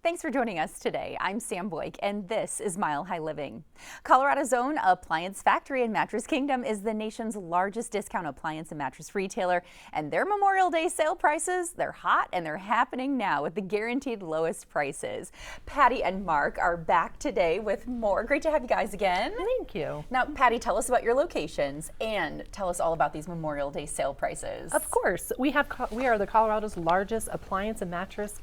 Thanks for joining us today. I'm Sam Boyk, and this is Mile High Living. Colorado's own Appliance Factory in Mattress Kingdom is the nation's largest discount appliance and mattress retailer, and their Memorial Day sale prices, they're hot and they're happening now with the guaranteed lowest prices. Patty and Mark are back today with more. Great to have you guys again. Thank you. Now, Patty, tell us about your locations and tell us all about these Memorial Day sale prices. Of course, we are the Colorado's largest appliance and mattress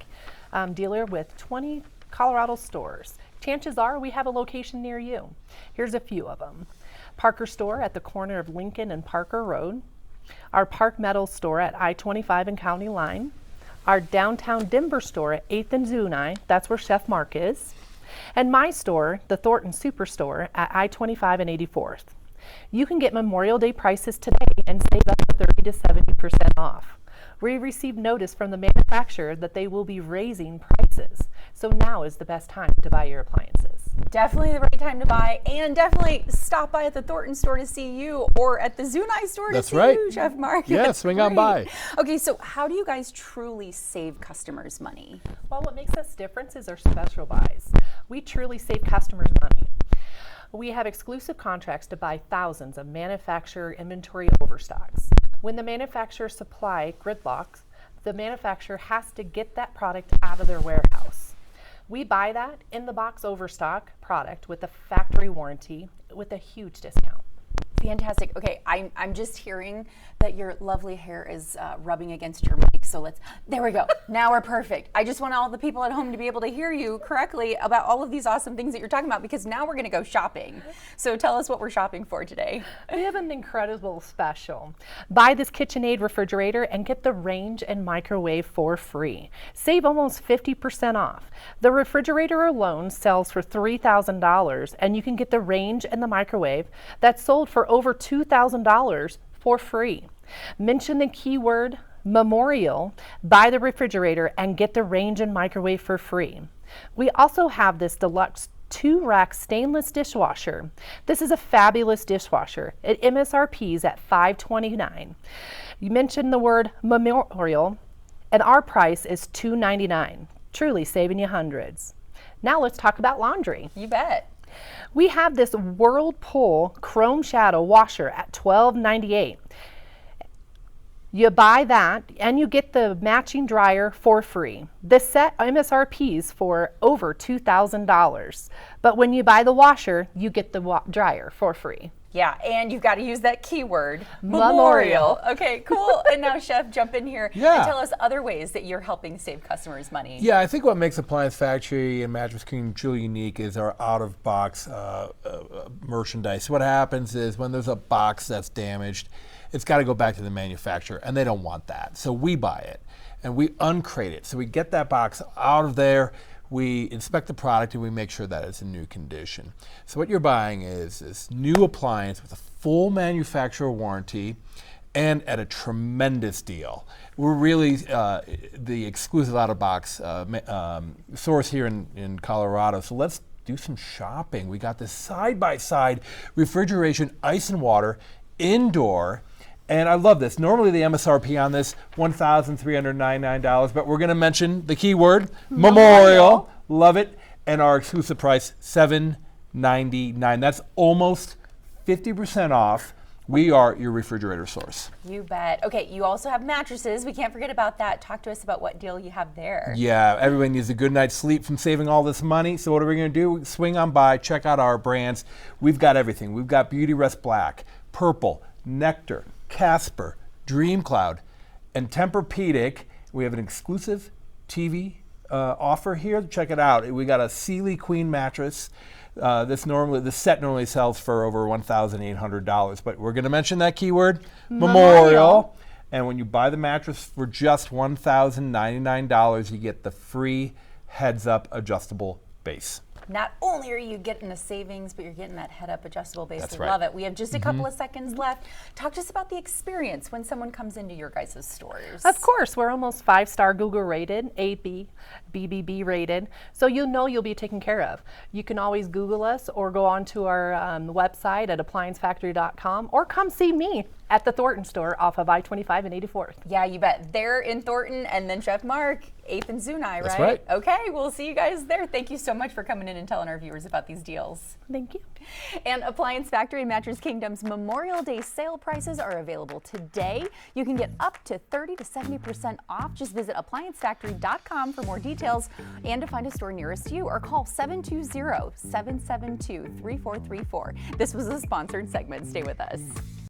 dealer with 20 Colorado stores. Chances are we have a location near you. Here's a few of them. Parker store at the corner of Lincoln and Parker Road. Our Park Meadows store at I-25 and County Line. Our downtown Denver store at 8th and Zuni, that's where Chef Mark is. And my store, the Thornton Superstore at I-25 and 84th. You can get Memorial Day prices today and save up to 30 to 70% off. We received notice from the manufacturer that they will be raising prices. So now is the best time to buy your appliances. Definitely the right time to buy, and definitely stop by at the Thornton store to see you, or at the Zuni store to see you, Chef Mark. Yeah, swing on by. Okay, so how do you guys truly save customers money? Well, what makes us different is our special buys. We truly save customers money. We have exclusive contracts to buy thousands of manufacturer inventory overstocks. When the manufacturer supply gridlocks, the manufacturer has to get that product out of their warehouse. We buy that in the box overstock product with a factory warranty with a huge discount. Fantastic. Okay, I'm just hearing that your lovely hair is rubbing against your mic. So there we go. Now we're perfect. I just want all the people at home to be able to hear you correctly about all of these awesome things that you're talking about, because now we're going to go shopping. So tell us what we're shopping for today. We have an incredible special. Buy this KitchenAid refrigerator and get the range and microwave for free. Save almost 50% off. The refrigerator alone sells for $3,000, and you can get the range and the microwave that's sold for over $2,000 for free. Mention the keyword Memorial, buy the refrigerator, and get the range and microwave for free. We also have this deluxe 2-rack stainless dishwasher. This is a fabulous dishwasher. It MSRPs at $529. You mentioned the word Memorial, and our price is $299. Truly saving you hundreds. Now let's talk about laundry. You bet. We have this Whirlpool Chrome Shadow washer at $12.98. You buy that and you get the matching dryer for free. This set MSRPs for over $2,000. But when you buy the washer, you get the dryer for free. Yeah, and you've got to use that keyword, Memorial. Okay, cool. And now, Chef, jump in here and tell us other ways that you're helping save customers money. Yeah, I think what makes Appliance Factory and Mattress Kingdom truly unique is our out-of-box merchandise. What happens is when there's a box that's damaged, it's got to go back to the manufacturer, and they don't want that. So we buy it, and we uncrate it. So we get that box out of there. We inspect the product and we make sure that it's in new condition. So what you're buying is this new appliance with a full manufacturer warranty and at a tremendous deal. We're really the exclusive out-of-box source here in Colorado. So let's do some shopping. We got this side-by-side refrigeration, ice and water, indoor. And I love this. Normally the MSRP on this, $1,399, but we're going to mention the keyword, Memorial. Love it. And our exclusive price, $799. That's almost 50% off. We are your refrigerator source. You bet. Okay, you also have mattresses. We can't forget about that. Talk to us about what deal you have there. Yeah, everybody needs a good night's sleep from saving all this money. So what are we going to do? Swing on by, check out our brands. We've got everything. We've got Beauty Rest Black, Purple, Nectar, Casper, Dream Cloud, and Tempur-Pedic. We have an exclusive TV offer here. Check it out. We got a Sealy Queen mattress. This set normally sells for over $1,800, but we're going to mention that keyword, Memorial. And when you buy the mattress for just $1,099, you get the free heads-up adjustable base. Not only are you getting the savings, but you're getting that head-up adjustable base. That's We right. love it. We have just a couple of seconds left. Talk to us about the experience when someone comes into your guys' stores. Of course, we're almost 5-star Google rated, AB, BBB rated, so you know you'll be taken care of. You can always Google us or go onto our website at appliancefactory.com or come see me at the Thornton store off of I-25 and 84th. Yeah, you bet. They're in Thornton, and then Chef Mark 8th and Zuni, That's right? right. Okay, we'll see you guys there. Thank you so much for coming in and telling our viewers about these deals. Thank you. And Appliance Factory and Mattress Kingdom's Memorial Day sale prices are available today. You can get up to 30 to 70% off. Just visit ApplianceFactory.com for more details and to find a store nearest you, or call 720-772-3434. This was a sponsored segment. Stay with us.